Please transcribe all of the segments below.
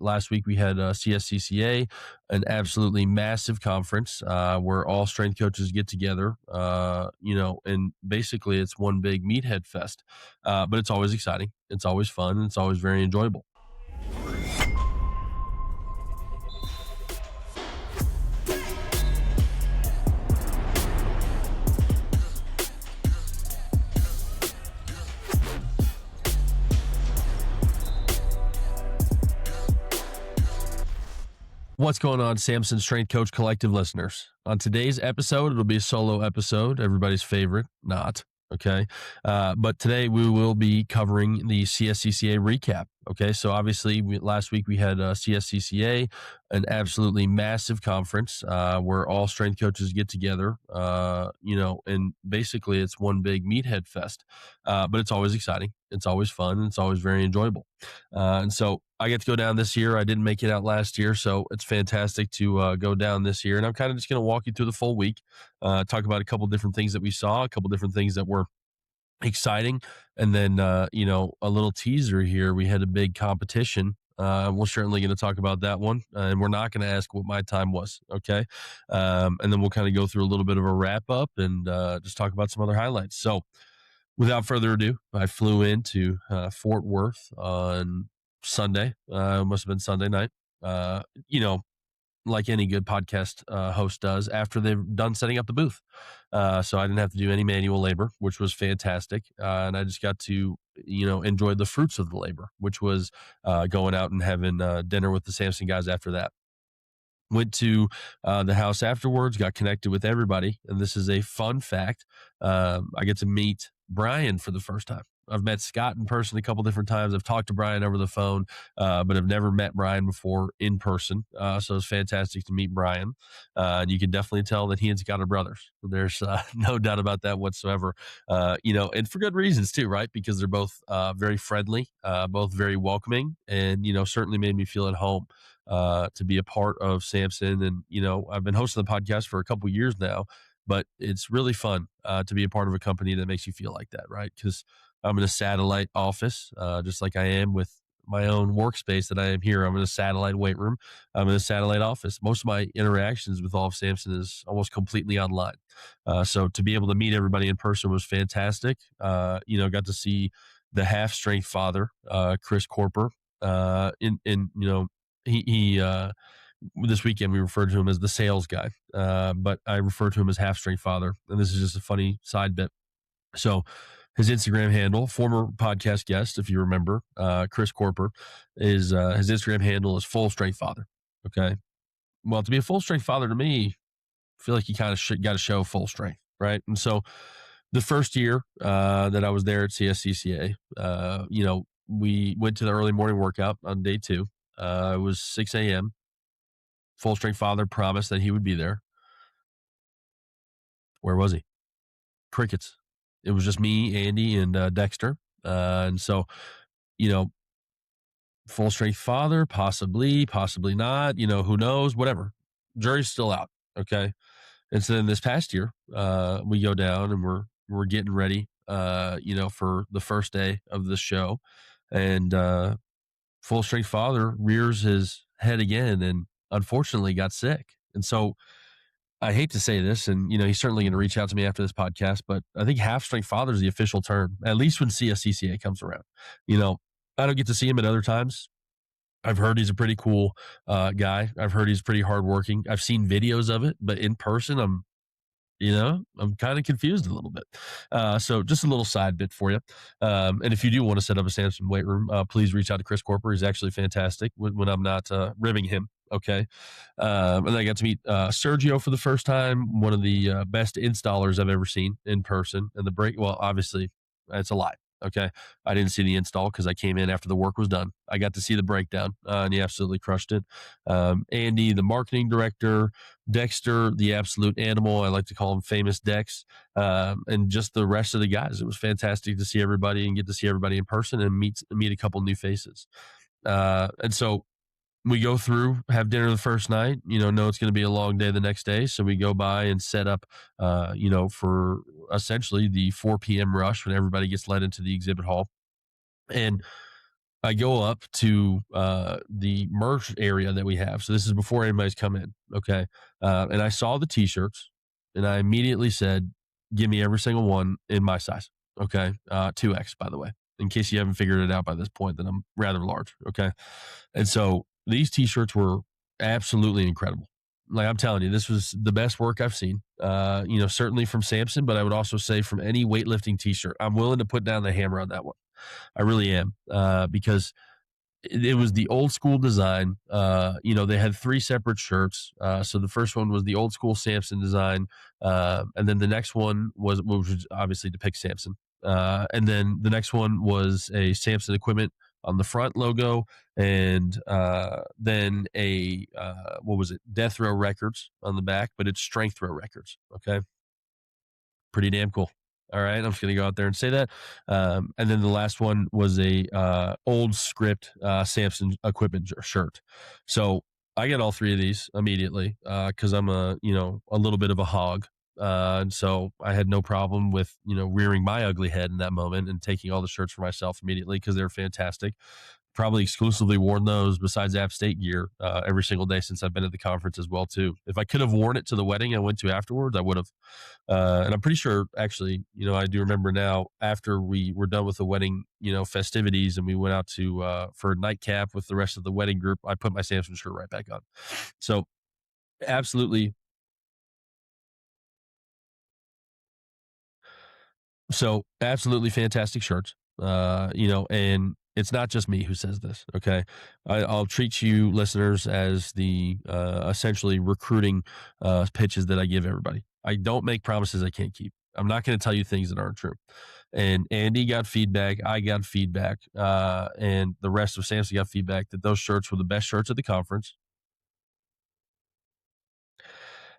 last week we had CSCCA, an absolutely massive conference where all strength coaches get together, and basically it's one big meathead fest. But it's always exciting. It's always fun. And it's always very enjoyable. What's going on, Samson Strength Coach Collective listeners? On today's episode, it'll be a solo episode, everybody's favorite, not, okay? But today we will be covering the CSCCA recap, okay? So obviously, last week we had CSCCA, an absolutely massive conference where all strength coaches get together, and basically it's one big meathead fest. But it's always exciting. It's always fun. And it's always very enjoyable. And so I get to go down this year. I didn't make it out last year, so it's fantastic to go down this year. And I'm kind of just going to walk you through the full week, talk about a couple different things that we saw, a couple different things that were exciting, and then a little teaser here. We had a big competition. We're certainly going to talk about that one, and we're not going to ask what my time was, okay? And then we'll kind of go through a little bit of a wrap up and just talk about some other highlights. So without further ado, I flew into Fort Worth on Sunday. It must have been Sunday night. Like any good podcast host does after they've done setting up the booth. So I didn't have to do any manual labor, which was fantastic. And I just got to, enjoy the fruits of the labor, which was going out and having dinner with the Samson guys after that. Went to the house afterwards, got connected with everybody. And this is a fun fact. I get to meet Brian for the first time. I've met Scott in person a couple different times. I've talked to Brian over the phone, but I've never met Brian before in person. So it's fantastic to meet Brian. And you can definitely tell that he and Scott are brothers. There's no doubt about that whatsoever. And for good reasons too, right? Because they're both very friendly, both very welcoming, and, certainly made me feel at home to be a part of Samson. And, I've been hosting the podcast for a couple years now, but it's really fun to be a part of a company that makes you feel like that, right? Because I'm in a satellite office, just like I am with my own workspace that I am here. I'm in a satellite weight room. I'm in a satellite office. Most of my interactions with all of Samson is almost completely online. So to be able to meet everybody in person was fantastic. Got to see the half strength father, Chris Corper. He this weekend we referred to him as the sales guy, but I refer to him as half strength father. And this is just a funny side bit. So his Instagram handle, former podcast guest, if you remember, Chris Corper, is his Instagram handle is full strength father. Okay. Well, to be a full strength father to me, I feel like you kind of got to show full strength, right? And so the first year that I was there at CSCCA, we went to the early morning workout on day 2. It was 6 a.m. Full strength father promised that he would be there. Where was he? Crickets. It was just me, Andy, and Dexter. And so, full strength father, possibly not, who knows, whatever. Jury's still out. Okay. And so then this past year, we go down and we're getting ready, for the first day of the show. And full strength father rears his head again and unfortunately got sick. And so I hate to say this, and he's certainly going to reach out to me after this podcast, but I think half strength father is the official term, at least when CSCCA comes around. I don't get to see him at other times. I've heard he's a pretty cool guy. I've heard he's pretty hardworking. I've seen videos of it, but in person, I'm kind of confused a little bit. So just a little side bit for you. And if you do want to set up a Samson weight room, please reach out to Chris Corper. He's actually fantastic when I'm not ribbing him. Okay. And I got to meet Sergio for the first time, one of the best installers I've ever seen in person. And the break, well, obviously, it's a lie. Okay. I didn't see the install because I came in after the work was done. I got to see the breakdown and he absolutely crushed it. Andy, the marketing director, Dexter, the absolute animal. I like to call him Famous Dex, and just the rest of the guys. It was fantastic to see everybody and get to see everybody in person and meet a couple new faces. And so we go through, have dinner the first night, know it's going to be a long day the next day. So we go by and set up, for essentially the 4 p.m. rush when everybody gets led into the exhibit hall. And I go up to the merch area that we have. So this is before anybody's come in. Okay. And I saw the t-shirts and I immediately said, give me every single one in my size. Okay. 2X, by the way, in case you haven't figured it out by this point, that I'm rather large. Okay. And so these t-shirts were absolutely incredible. Like I'm telling you, this was the best work I've seen. Certainly from Samson, but I would also say from any weightlifting t-shirt. I'm willing to put down the hammer on that one. I really am, because it was the old school design. They had three separate shirts. So the first one was the old school Samson design, and then the next one was, which obviously depicts Samson, and then the next one was a Samson equipment on the front logo, and then a what was it, Death Row Records on the back, but it's Strength Row Records. Okay, pretty damn cool. All right, I'm just gonna go out there and say that. And then the last one was a old script Samson equipment shirt. So I get all three of these immediately because I'm a little bit of a hog, and so I had no problem with rearing my ugly head in that moment and taking all the shirts for myself immediately because they were fantastic. Probably exclusively worn those besides App State gear every single day since I've been at the conference as well too. If I could have worn it to the wedding I went to afterwards, I would have. And I'm pretty sure, actually, I do remember now after we were done with the wedding, festivities, and we went out to for a nightcap with the rest of the wedding group. I put my Samson shirt right back on. So absolutely, absolutely fantastic shirts. And it's not just me who says this. Okay, I'll treat you listeners as the essentially recruiting pitches that I give everybody. I don't make promises I can't keep. I'm not going to tell you things that aren't true. And Andy got feedback, I got feedback, and the rest of Samson got feedback that those shirts were the best shirts at the conference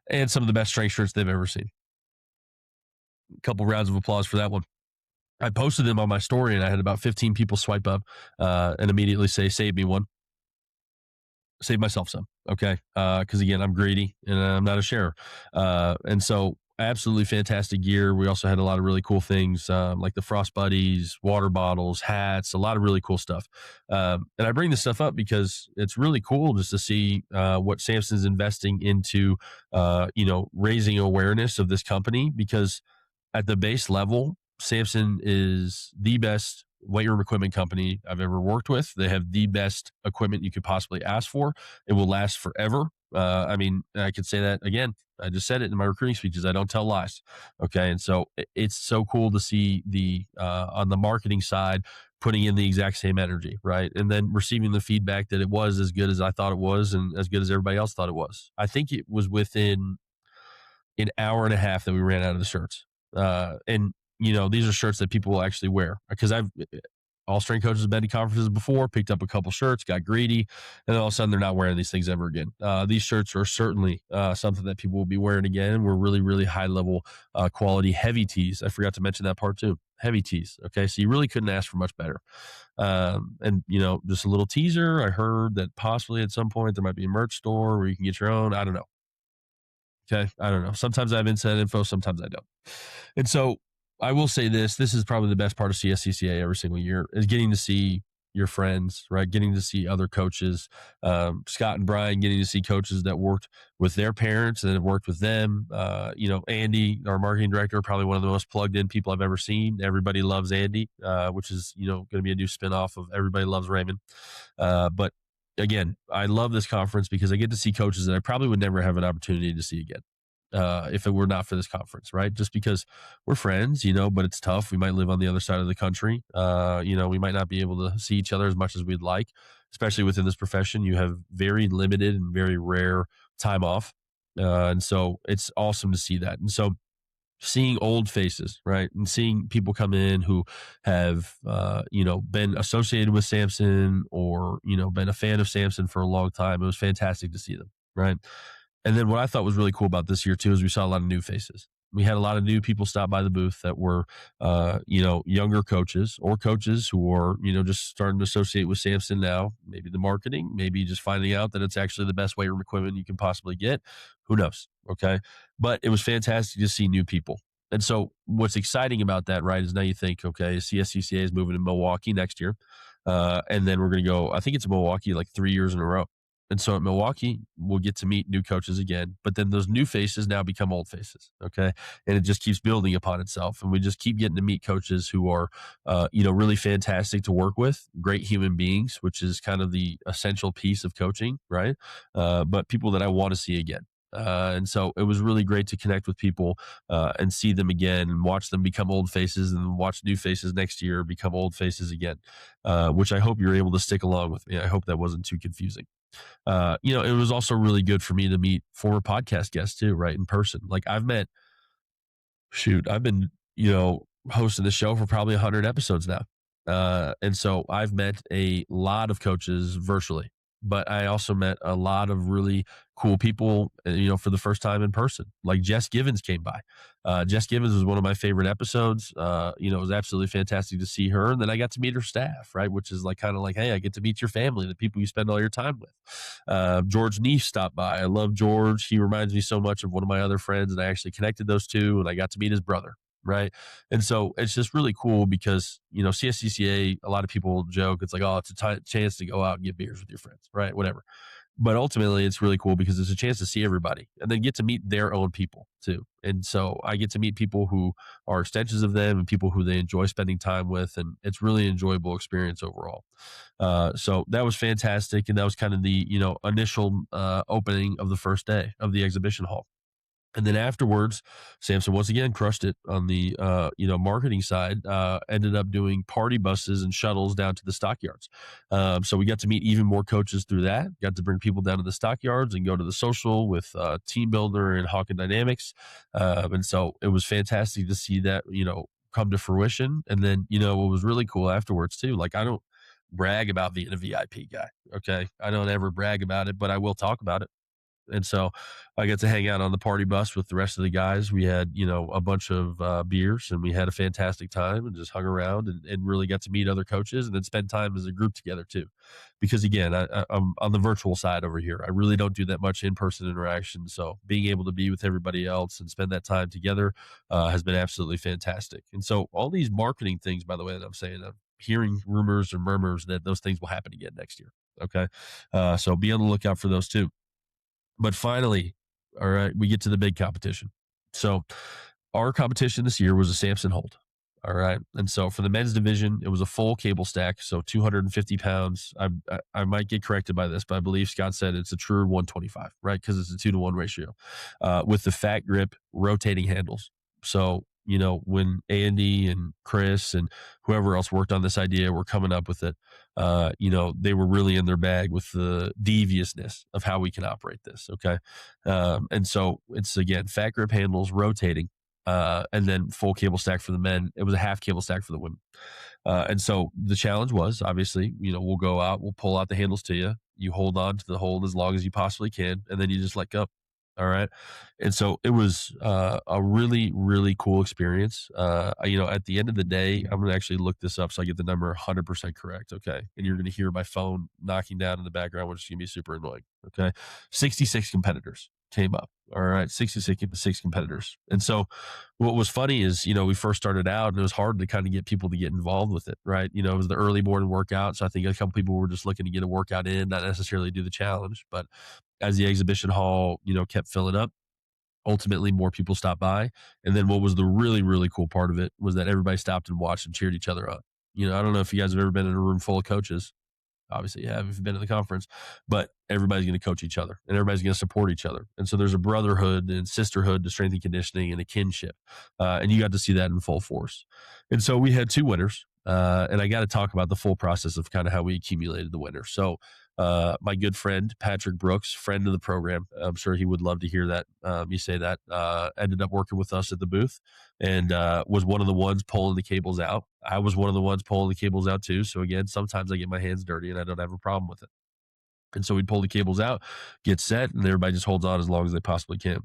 and some of the best strength shirts they've ever seen. A couple rounds of applause for that one. I posted them on my story and I had about 15 people swipe up and immediately say, save me one, save myself some. Okay. Because again, I'm greedy and I'm not a sharer. And so absolutely fantastic gear. We also had a lot of really cool things like the Frost Buddies, water bottles, hats, a lot of really cool stuff. And I bring this stuff up because it's really cool just to see what Samson's investing into, raising awareness of this company because at the base level, Samson is the best weight room equipment company I've ever worked with. They have the best equipment you could possibly ask for. It will last forever. I could say that again. I just said it in my recruiting speeches. I don't tell lies. Okay. And so it's so cool to see the, on the marketing side, putting in the exact same energy, right? And then receiving the feedback that it was as good as I thought it was and as good as everybody else thought it was. I think it was within an hour and a half that we ran out of the shirts. And these are shirts that people will actually wear because I've all strength coaches have been to conferences before, picked up a couple shirts, got greedy, and all of a sudden they're not wearing these things ever again. These shirts are certainly something that people will be wearing again. We're really, really high level quality heavy tees. I forgot to mention that part too. Heavy tees. Okay. So you really couldn't ask for much better. And just a little teaser. I heard that possibly at some point there might be a merch store where you can get your own. I don't know. Okay. I don't know. Sometimes I have inside info, sometimes I don't. And so I will say this is probably the best part of CSCCA every single year is getting to see your friends, right? Getting to see other coaches, Scott and Brian, getting to see coaches that worked with their parents and have worked with them. Andy, our marketing director, probably one of the most plugged in people I've ever seen. Everybody loves Andy, which is, going to be a new spinoff of Everybody Loves Raymond. But again, I love this conference because I get to see coaches that I probably would never have an opportunity to see again if it were not for this conference, right? Just because we're friends, but it's tough. We might live on the other side of the country. We might not be able to see each other as much as we'd like, especially within this profession. You have very limited and very rare time off. And so it's awesome to see that. And so seeing old faces, right? And seeing people come in who have, been associated with Samson or, been a fan of Samson for a long time. It was fantastic to see them, right? And then what I thought was really cool about this year too is we saw a lot of new faces. We had a lot of new people stop by the booth that were, younger coaches or coaches who are, just starting to associate with Samson now. Maybe the marketing, maybe just finding out that it's actually the best weight room equipment you can possibly get. Who knows? Okay. But it was fantastic to see new people. And so what's exciting about that, right, is now you think, okay, CSCCA is moving to Milwaukee next year. And then we're going to go, I think it's Milwaukee, like 3 years in a row. And so at Milwaukee, we'll get to meet new coaches again, but then those new faces now become old faces. Okay. And it just keeps building upon itself. And we just keep getting to meet coaches who are, really fantastic to work with, great human beings, which is kind of the essential piece of coaching, right? But people that I want to see again. And so it was really great to connect with people and see them again and watch them become old faces and watch new faces next year become old faces again, which I hope you're able to stick along with me. I hope that wasn't too confusing. It was also really good for me to meet former podcast guests too, right, in person. Like I've been, hosting the show for probably 100 episodes now. And so I've met a lot of coaches virtually, but I also met a lot of really cool people, for the first time in person. Like Jess Givens came by. Jess Givens was one of my favorite episodes. It was absolutely fantastic to see her. And then I got to meet her staff, right? Which is like kind of like, hey, I get to meet your family, the people you spend all your time with. George Neef stopped by. I love George. He reminds me so much of one of my other friends, and I actually connected those two, and I got to meet his brother. Right. And so it's just really cool because, CSCCA, a lot of people joke, it's like, oh, it's a chance to go out and get beers with your friends, right? Whatever. But ultimately, it's really cool because it's a chance to see everybody and then get to meet their own people too. And so I get to meet people who are extensions of them and people who they enjoy spending time with. And it's really an enjoyable experience overall. So that was fantastic. And that was kind of the, initial opening of the first day of the exhibition hall. And then afterwards, Samson once again crushed it on the marketing side. Ended up doing party buses and shuttles down to the stockyards. So we got to meet even more coaches through that. Got to bring people down to the stockyards and go to the social with Team Builder and Hawk and Dynamics. And so it was fantastic to see that come to fruition. And then what was really cool afterwards too. Like I don't brag about being a VIP guy. Okay, I don't ever brag about it, but I will talk about it. And so I got to hang out on the party bus with the rest of the guys. We had, a bunch of beers and we had a fantastic time and just hung around and really got to meet other coaches and then spend time as a group together too. Because again, I'm on the virtual side over here. I really don't do that much in-person interaction. So being able to be with everybody else and spend that time together has been absolutely fantastic. And so all these marketing things, by the way, that I'm saying, I'm hearing rumors or murmurs that those things will happen again next year. Okay. So be on the lookout for those too. But finally, all right, we get to the big competition. So our competition this year was a Samson Hold. All right. And so for the men's division, it was a full cable stack. So 250 pounds. I might get corrected by this, but I believe Scott said it's a true 125, right? Because it's a 2-to-1 ratio with the fat grip rotating handles. So, when Andy and Chris and whoever else worked on this idea were coming up with it, they were really in their bag with the deviousness of how we can operate this. Okay. And so it's again, fat grip handles rotating, and then full cable stack for the men. It was a half cable stack for the women. And so the challenge was obviously, we'll go out, we'll pull out the handles to you. You hold on to the hold as long as you possibly can, and then you just let go. All right. And so it was a really, really cool experience. At the end of the day, I'm going to actually look this up so I get the number 100% correct. Okay. And you're going to hear my phone knocking down in the background, which is going to be super annoying. Okay. 66 competitors came up. All right. 66 competitors. And so what was funny is, we first started out and it was hard to kind of get people to get involved with it. Right. It was the early morning workout. So I think a couple people were just looking to get a workout in, not necessarily do the challenge, but as the exhibition hall, kept filling up, ultimately more people stopped by. And then what was the really, really cool part of it was that everybody stopped and watched and cheered each other up. I don't know if you guys have ever been in a room full of coaches. Obviously, you have if you've been to the conference, but everybody's going to coach each other and everybody's going to support each other. And so there's a brotherhood and sisterhood to strength and conditioning and a kinship. And you got to see that in full force. And so we had two winners. And I got to talk about the full process of kind of how we accumulated the winners. So my good friend, Patrick Brooks, friend of the program, I'm sure he would love to hear that. You say that, ended up working with us at the booth and was one of the ones pulling the cables out. I was one of the ones pulling the cables out too. So again, sometimes I get my hands dirty and I don't have a problem with it. And so we'd pull the cables out, get set, and everybody just holds on as long as they possibly can.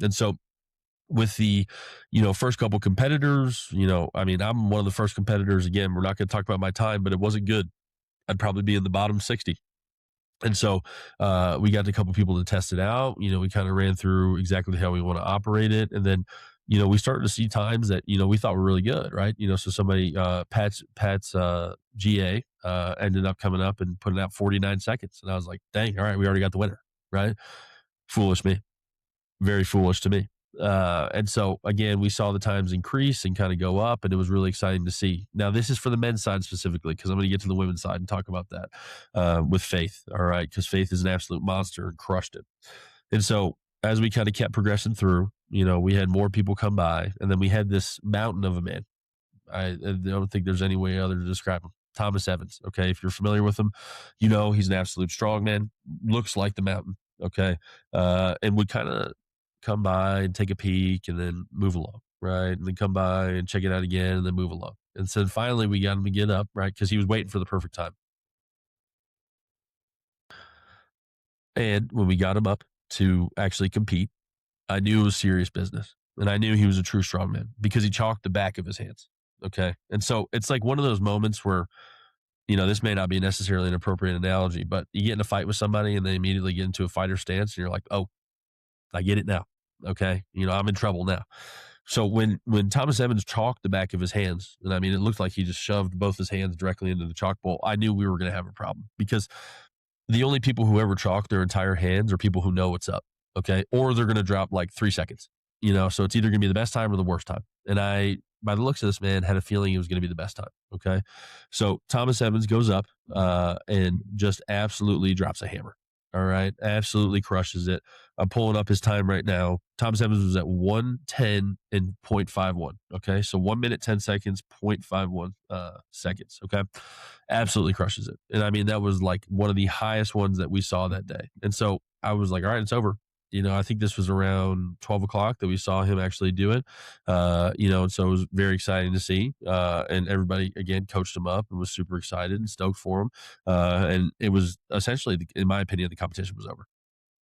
And so with the, first couple competitors, I'm one of the first competitors. Again, we're not going to talk about my time, but it wasn't good. I'd probably be in the bottom 60. And so we got a couple people to test it out. We kind of ran through exactly how we want to operate it. And then, we started to see times that, we thought were really good, right? So somebody, Pat's GA, ended up coming up and putting out 49 seconds. And I was like, dang, all right, we already got the winner, right? Foolish me. Very foolish to me. And so again, we saw the times increase and kind of go up, and it was really exciting to see. Now, this is for the men's side specifically, because I'm going to get to the women's side and talk about that with Faith. All right, because Faith is an absolute monster and crushed it. And so as we kind of kept progressing through, we had more people come by, and then we had this mountain of a man. I don't think there's any way other to describe him. Thomas Evans. Okay, if you're familiar with him, he's an absolute strongman. Looks like the mountain. Okay, and would kind of come by and take a peek and then move along, right? And then come by and check it out again and then move along. And so finally we got him to get up, right? Because he was waiting for the perfect time. And when we got him up to actually compete, I knew it was serious business. And I knew he was a true strongman because he chalked the back of his hands. Okay. And so it's like one of those moments where, this may not be necessarily an appropriate analogy, but you get in a fight with somebody and they immediately get into a fighter stance and you're like, oh, I get it now. Okay. I'm in trouble now. So when Thomas Evans chalked the back of his hands, and I mean, it looked like he just shoved both his hands directly into the chalk bowl, I knew we were going to have a problem because the only people who ever chalk their entire hands are people who know what's up. Okay. Or they're going to drop like 3 seconds, so it's either going to be the best time or the worst time. And I, by the looks of this, man, had a feeling it was going to be the best time. Okay. So Thomas Evans goes up and just absolutely drops a hammer. All right. Absolutely crushes it. I'm pulling up his time right now. Thomas Evans was at 1:10 and 0.51. Okay. So 1 minute, 10 seconds, 0.51 seconds. Okay. Absolutely crushes it. And I mean, that was like one of the highest ones that we saw that day. And so I was like, all right, it's over. I think this was around 12 o'clock that we saw him actually do it. And so it was very exciting to see. And everybody, again, coached him up and was super excited and stoked for him. And it was essentially, in my opinion, the competition was over.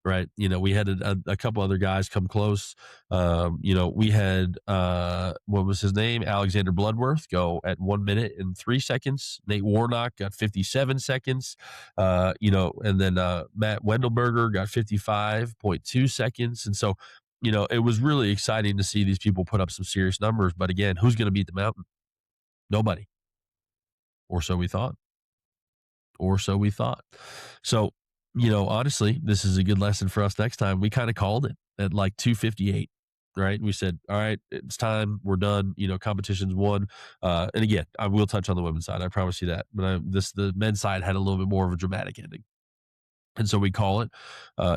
Right. We had a couple other guys come close. We had, what was his name? Alexander Bloodworth go at 1 minute and 3 seconds. Nate Warnock got 57 seconds. And then Matt Wendelberger got 55.2 seconds. And so, it was really exciting to see these people put up some serious numbers. But again, who's going to beat the mountain? Nobody. Or so we thought. So, honestly, this is a good lesson for us next time. We kind of called it at like 2:58, right? We said, all right, it's time. We're done. Competition's won. And again, I will touch on the women's side. I promise you that. But the men's side had a little bit more of a dramatic ending. And so we call it.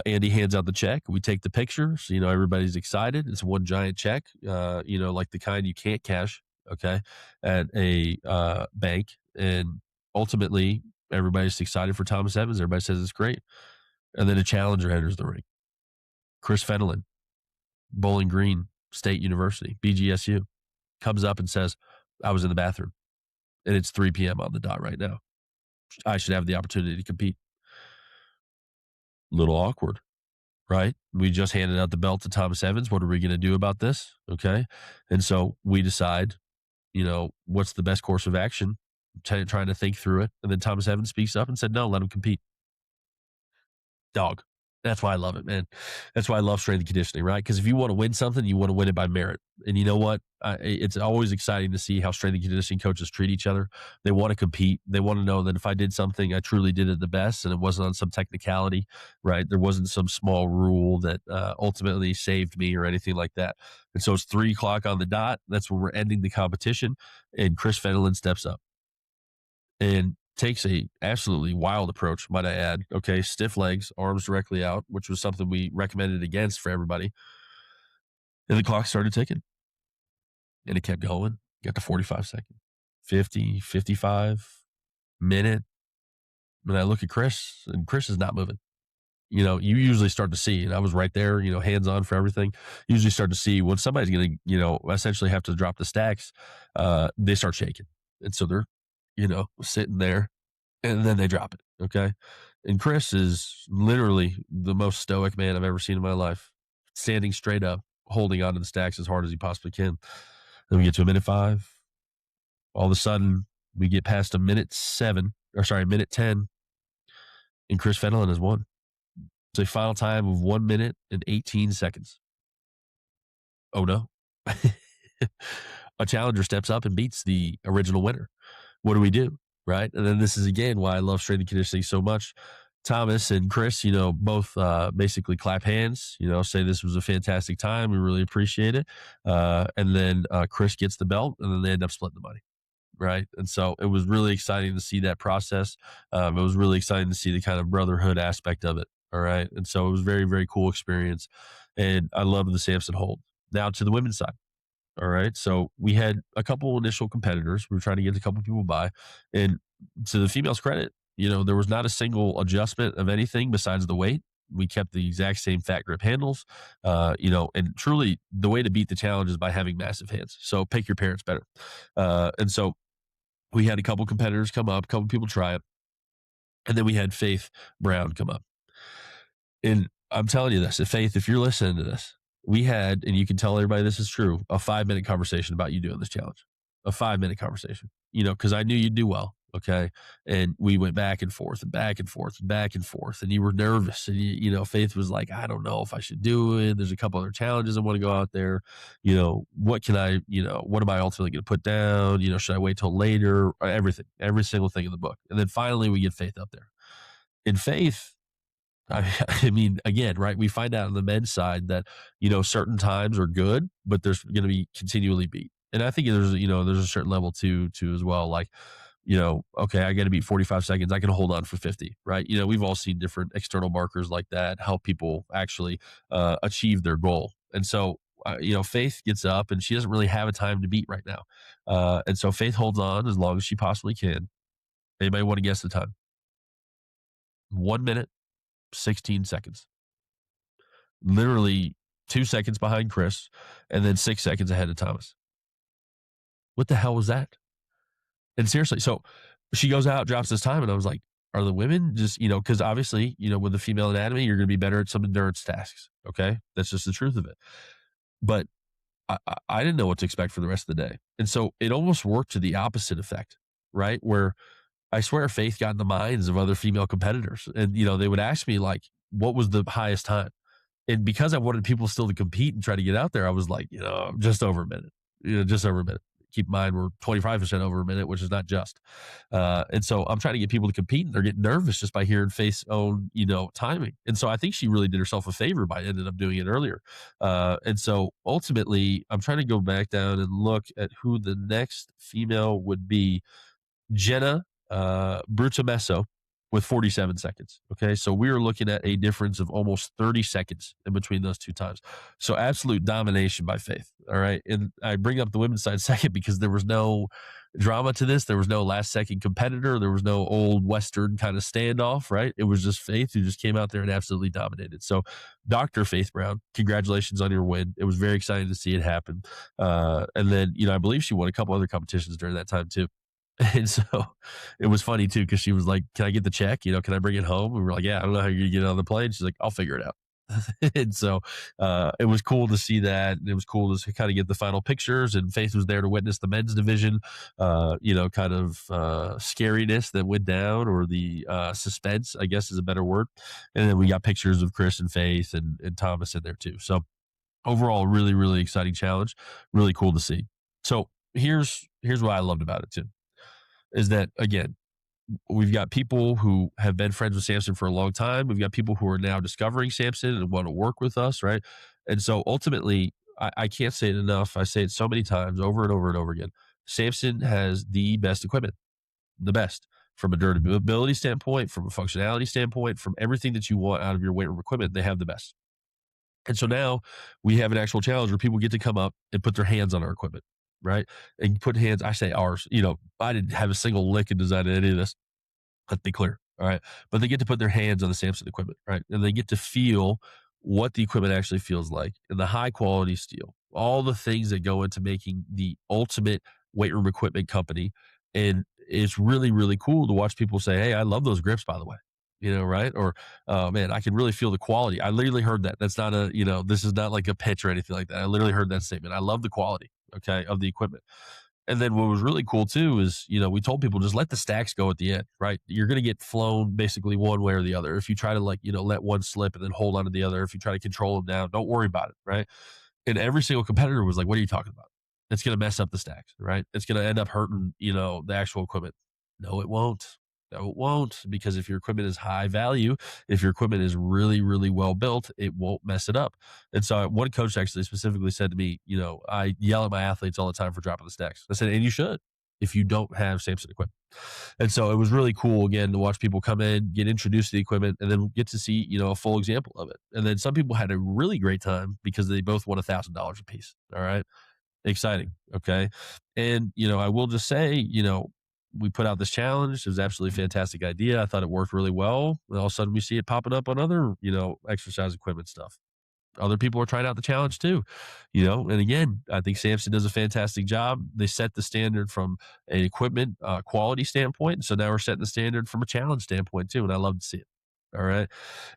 Andy hands out the check. We take the picture. So, everybody's excited. It's one giant check, like the kind you can't cash, okay, at a bank. And ultimately, everybody's excited for Thomas Evans. Everybody says it's great. And then a challenger enters the ring. Chris Fenelon, Bowling Green State University, BGSU, comes up and says, I was in the bathroom and it's 3 p.m. on the dot right now. I should have the opportunity to compete. Little awkward, right? We just handed out the belt to Thomas Evans. What are we going to do about this? Okay. And so we decide, what's the best course of action, trying to think through it. And then Thomas Evans speaks up and said, no, let him compete. Dog. That's why I love it, man. That's why I love strength and conditioning, right? Because if you want to win something, you want to win it by merit. And you know what? It's always exciting to see how strength and conditioning coaches treat each other. They want to compete. They want to know that if I did something, I truly did it the best, and it wasn't on some technicality, right? There wasn't some small rule that ultimately saved me or anything like that. And so it's 3 o'clock on the dot. That's when we're ending the competition, and Chris Fenelon steps up and takes a absolutely wild approach, might I add. Okay, stiff legs, arms directly out, which was something we recommended against for everybody. And the clock started ticking. And it kept going. Got to 45 seconds, 50, 55, minute. And I look at Chris, and Chris is not moving. You usually start to see, and I was right there, hands on for everything. You usually start to see when somebody's going to, essentially have to drop the stacks, they start shaking. And so they're, sitting there, and then they drop it. Okay. And Chris is literally the most stoic man I've ever seen in my life, standing straight up, holding onto the stacks as hard as he possibly can. Then we get to a minute 5. All of a sudden, we get past a minute 10, and Chris Fenelon has won. It's a final time of 1 minute and 18 seconds. Oh no. A challenger steps up and beats the original winner. What do we do? Right. And then this is again why I love strength and conditioning so much. Thomas and Chris, both basically clap hands, say this was a fantastic time. We really appreciate it. And then Chris gets the belt and then they end up splitting the money. Right. And so it was really exciting to see that process. It was really exciting to see the kind of brotherhood aspect of it. All right. And so it was very, very cool experience. And I love the Samson Hold. Now to the women's side. All right. So we had a couple initial competitors. We were trying to get a couple people by. And to the females' credit, there was not a single adjustment of anything besides the weight. We kept the exact same fat grip handles, and truly the way to beat the challenge is by having massive hands. So pick your parents better. And so we had a couple competitors come up, a couple people try it. And then we had Faith Brown come up. And I'm telling you this, Faith, if you're listening to this, we had, and you can tell everybody this is true, a 5-minute conversation about you doing this challenge. A 5-minute conversation, because I knew you'd do well. Okay. And we went back and forth and back and forth and back and forth. And you were nervous. And, Faith was like, I don't know if I should do it. There's a couple other challenges I want to go out there. What can I, what am I ultimately going to put down? Should I wait till later? Everything, every single thing in the book. And then finally we get Faith up there. In Faith, I mean, again, right? We find out on the men's side that, certain times are good, but there's going to be continually beat. And I think there's a certain level too as well. Like, okay, I got to beat 45 seconds. I can hold on for 50, right? We've all seen different external markers like that, help people actually achieve their goal. And so, Faith gets up and she doesn't really have a time to beat right now. And so Faith holds on as long as she possibly can. Anybody want to guess the time? 1 minute. 16 seconds. Literally 2 seconds behind Chris and then 6 seconds ahead of Thomas. What the hell was that? And seriously, so she goes out, drops this time, and I was like, are the women just, because obviously, with the female anatomy, you're going to be better at some endurance tasks. Okay. That's just the truth of it. But I didn't know what to expect for the rest of the day. And so it almost worked to the opposite effect, right? Where I swear Faith got in the minds of other female competitors. And, they would ask me, like, what was the highest time? And because I wanted people still to compete and try to get out there, I was like, just over a minute, just over a minute. Keep in mind, we're 25% over a minute, which is not just. And so I'm trying to get people to compete, and they're getting nervous just by hearing Faith's own, timing. And so I think she really did herself a favor by ended up doing it earlier. And so ultimately, I'm trying to go back down and look at who the next female would be. Jenna Brutamesso with 47 seconds. Okay. So we were looking at a difference of almost 30 seconds in between those two times. So absolute domination by Faith. All right. And I bring up the women's side second because there was no drama to this. There was no last second competitor. There was no old Western kind of standoff, right? It was just Faith who just came out there and absolutely dominated. So Dr. Faith Brown, congratulations on your win. It was very exciting to see it happen. And then, I believe she won a couple other competitions during that time too. And so it was funny too, because she was like, can I get the check? Can I bring it home? And we were like, yeah, I don't know how you're going to get it on the plane. She's like, I'll figure it out. And so it was cool to see that. And it was cool to kind of get the final pictures. And Faith was there to witness the men's division, kind of scariness that went down, or the suspense, I guess is a better word. And then we got pictures of Chris and Faith and Thomas in there too. So overall, really, really exciting challenge. Really cool to see. So here's what I loved about it too. Is that, again, we've got people who have been friends with Samson for a long time. We've got people who are now discovering Samson and want to work with us, right? And so ultimately, I can't say it enough. I say it so many times over and over and over again. Samson has the best equipment, the best from a durability standpoint, from a functionality standpoint, from everything that you want out of your weight room equipment. They have the best. And so now we have an actual challenge where people get to come up and put their hands on our equipment. Right. And put hands, I say ours, I didn't have a single lick in design of any of this. Let's be clear. All right. But they get to put their hands on the Samson equipment. Right. And they get to feel what the equipment actually feels like, and the high quality steel, all the things that go into making the ultimate weight room equipment company. And it's really, really cool to watch people say, hey, I love those grips, by the way. Right? Or, oh man, I can really feel the quality. I literally heard that. That's not this is not like a pitch or anything like that. I literally heard that statement. I love the quality, okay, of the equipment. And then what was really cool too is, we told people just let the stacks go at the end, right? You're going to get flown basically one way or the other. If you try to let one slip and then hold on to the other, if you try to control them down, don't worry about it, right? And every single competitor was like, what are you talking about? It's going to mess up the stacks, right? It's going to end up hurting, the actual equipment. No, it won't. No, it won't. Because if your equipment is high value, if your equipment is really, really well built, it won't mess it up. And so one coach actually specifically said to me, I yell at my athletes all the time for dropping the stacks. I said, and you should if you don't have Samson equipment. And so it was really cool again to watch people come in, get introduced to the equipment, and then get to see, a full example of it. And then some people had a really great time because they both won $1,000 a piece. All right. Exciting. Okay. And, I will just say, we put out this challenge. It was absolutely a fantastic idea. I thought it worked really well. And all of a sudden we see it popping up on other, exercise equipment stuff. Other people are trying out the challenge too, and again, I think Samson does a fantastic job. They set the standard from an equipment quality standpoint. So now we're setting the standard from a challenge standpoint too. And I love to see it. All right.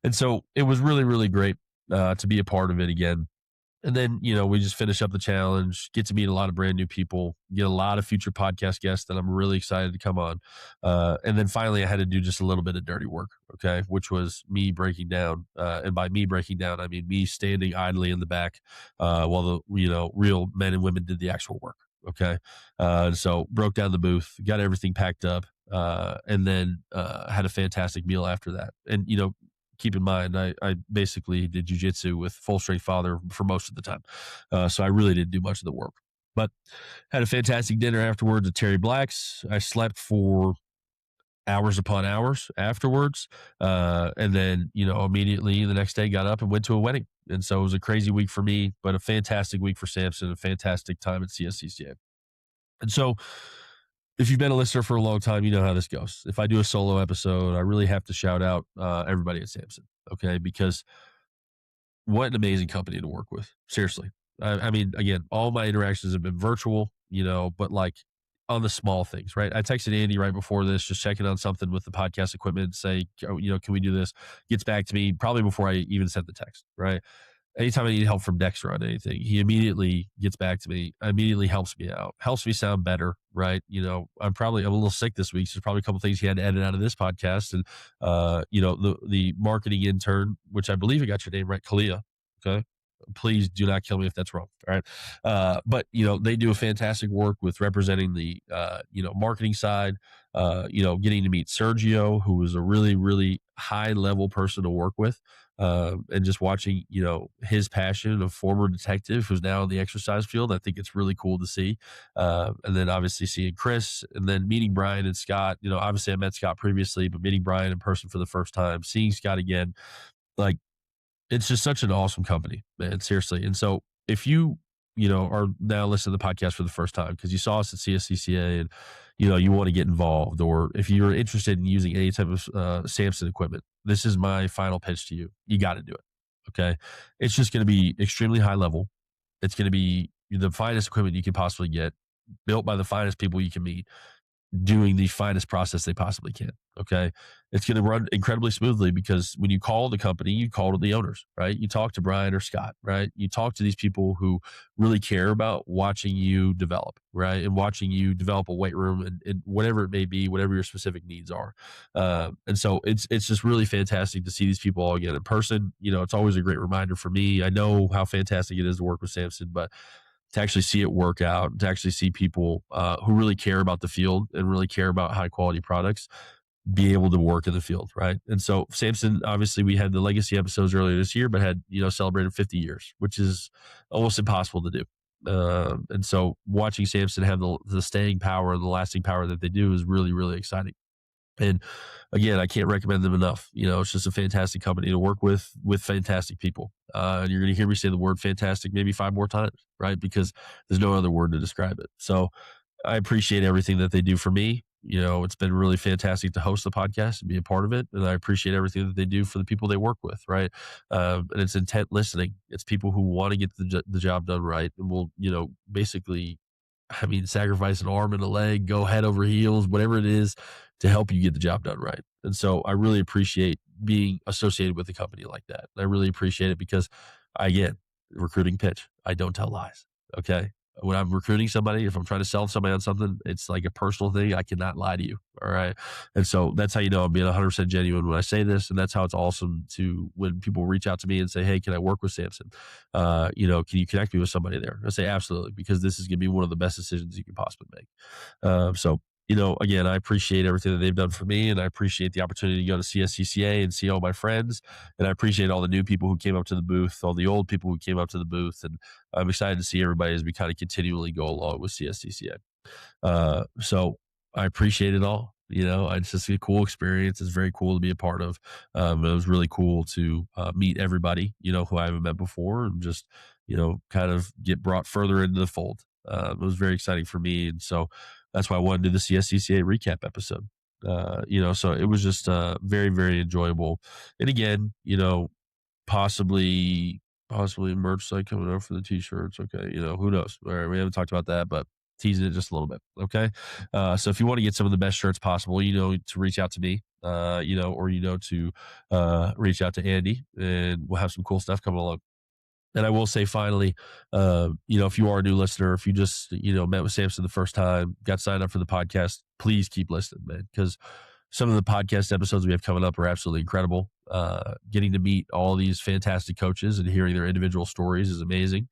And so it was really, really great to be a part of it again. And then, we just finish up the challenge, get to meet a lot of brand new people, get a lot of future podcast guests that I'm really excited to come on. And then finally, I had to do just a little bit of dirty work, okay, which was me breaking down. And by me breaking down, I mean me standing idly in the back while the, real men and women did the actual work, okay? So broke down the booth, got everything packed up, and then had a fantastic meal after that. And, keep in mind, I basically did jujitsu with Full Strength Father for most of the time. So I really didn't do much of the work. But had a fantastic dinner afterwards at Terry Black's. I slept for hours upon hours afterwards. And then, immediately the next day got up and went to a wedding. And so it was a crazy week for me, but a fantastic week for Samson, a fantastic time at CSCCA. And so if you've been a listener for a long time, you know how this goes. If I do a solo episode, I really have to shout out everybody at Samson, okay? Because what an amazing company to work with. Seriously. I mean, again, all my interactions have been virtual, but like on the small things, right? I texted Andy right before this, just checking on something with the podcast equipment, say, can we do this? Gets back to me probably before I even sent the text, right? Anytime I need help from Dexter on anything, he immediately gets back to me, immediately helps me out, helps me sound better, right? I'm a little sick this week. So there's probably a couple things he had to edit out of this podcast. And, the marketing intern, which I believe I got your name right, Kalia. Okay. Please do not kill me if that's wrong. All right. But, they do a fantastic work with representing the, marketing side, getting to meet Sergio, who was a really, really high level person to work with. And just watching, his passion of former detective who's now in the exercise field, I think it's really cool to see. And then obviously seeing Chris and then meeting Brian and Scott, obviously I met Scott previously, but meeting Brian in person for the first time, seeing Scott again, like it's just such an awesome company, man, seriously. And so if you, are now listening to the podcast for the first time because you saw us at CSCCA and, you want to get involved, or if you're interested in using any type of Samson equipment, this is my final pitch to you. You got to do it. Okay. It's just going to be extremely high level. It's going to be the finest equipment you can possibly get, built by the finest people you can meet, doing the finest process they possibly can. Okay. It's going to run incredibly smoothly because when you call the company, you call to the owners, right? You talk to Brian or Scott, right? You talk to these people who really care about watching you develop, right? And watching you develop a weight room and whatever it may be, whatever your specific needs are. And so it's just really fantastic to see these people all again in person. It's always a great reminder for me. I know how fantastic it is to work with Samson, but to actually see it work out, to actually see people who really care about the field and really care about high quality products be able to work in the field, right? And so Samson, obviously we had the legacy episodes earlier this year, but had, celebrated 50 years, which is almost impossible to do. And so watching Samson have the staying power and the lasting power that they do is really, really exciting. And again, I can't recommend them enough. It's just a fantastic company to work with fantastic people. And you're going to hear me say the word fantastic maybe 5 more times, right? Because there's no other word to describe it. So I appreciate everything that they do for me. It's been really fantastic to host the podcast and be a part of it. And I appreciate everything that they do for the people they work with, right? And it's intent listening. It's people who want to get the job done right and will, basically, sacrifice an arm and a leg, go head over heels, whatever it is to help you get the job done right. And so I really appreciate being associated with a company like that. And I really appreciate it because, again, recruiting pitch, I don't tell lies. Okay. when I'm recruiting somebody, if I'm trying to sell somebody on something, it's like a personal thing. I cannot lie to you. All right. And so that's how you know I'm being 100% genuine when I say this. And that's how it's awesome to when people reach out to me and say, hey, can I work with Samson? Can you connect me with somebody there? I say, absolutely, because this is going to be one of the best decisions you can possibly make. Again, I appreciate everything that they've done for me, and I appreciate the opportunity to go to CSCCA and see all my friends, and I appreciate all the new people who came up to the booth, all the old people who came up to the booth, and I'm excited to see everybody as we kind of continually go along with CSCCA. So I appreciate it all. It's just a cool experience. It's very cool to be a part of. It was really cool to meet everybody, who I haven't met before, and just, kind of get brought further into the fold. It was very exciting for me. And so that's why I wanted to do the CSCCA recap episode. So it was just very, very enjoyable. And again, possibly merch site coming out for the t-shirts. Okay. Who knows? All right. We haven't talked about that, but teasing it just a little bit. Okay. So if you want to get some of the best shirts possible, to reach out to me, to reach out to Andy, and we'll have some cool stuff coming along. And I will say finally, if you are a new listener, if you just, met with Samson the first time, got signed up for the podcast, please keep listening, man, because some of the podcast episodes we have coming up are absolutely incredible. Getting to meet all these fantastic coaches and hearing their individual stories is amazing.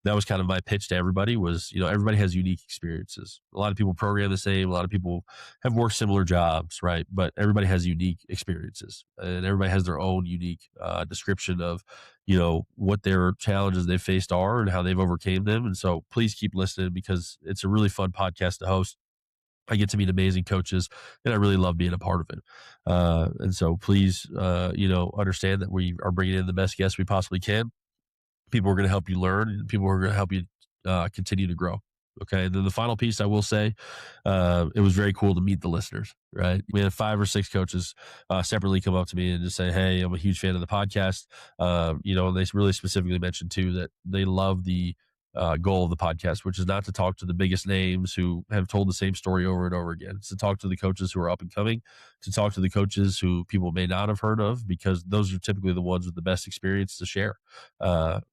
That was kind of my pitch to everybody was, everybody has unique experiences. A lot of people program the same. A lot of people have worked similar jobs, right? But everybody has unique experiences, and everybody has their own unique description of, what their challenges they faced are and how they've overcame them. And so please keep listening, because it's a really fun podcast to host. I get to meet amazing coaches, and I really love being a part of it. And so please, understand that we are bringing in the best guests we possibly can. People are going to help you learn, and people are going to help you continue to grow. Okay. And then the final piece I will say, it was very cool to meet the listeners, right? We had 5 or 6 coaches separately come up to me and just say, hey, I'm a huge fan of the podcast. And they really specifically mentioned too that they love the goal of the podcast, which is not to talk to the biggest names who have told the same story over and over again. It's to talk to the coaches who are up and coming, to talk to the coaches who people may not have heard of, because those are typically the ones with the best experience to share.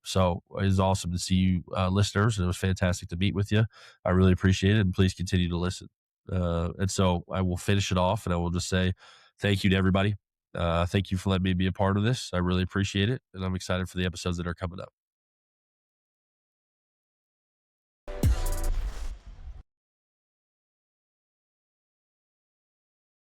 So it's awesome to see you listeners, and it was fantastic to meet with you. I really appreciate it, and please continue to listen. And so I will finish it off, and I will just say thank you to everybody. Thank you for letting me be a part of this. I really appreciate it, and I'm excited for the episodes that are coming up.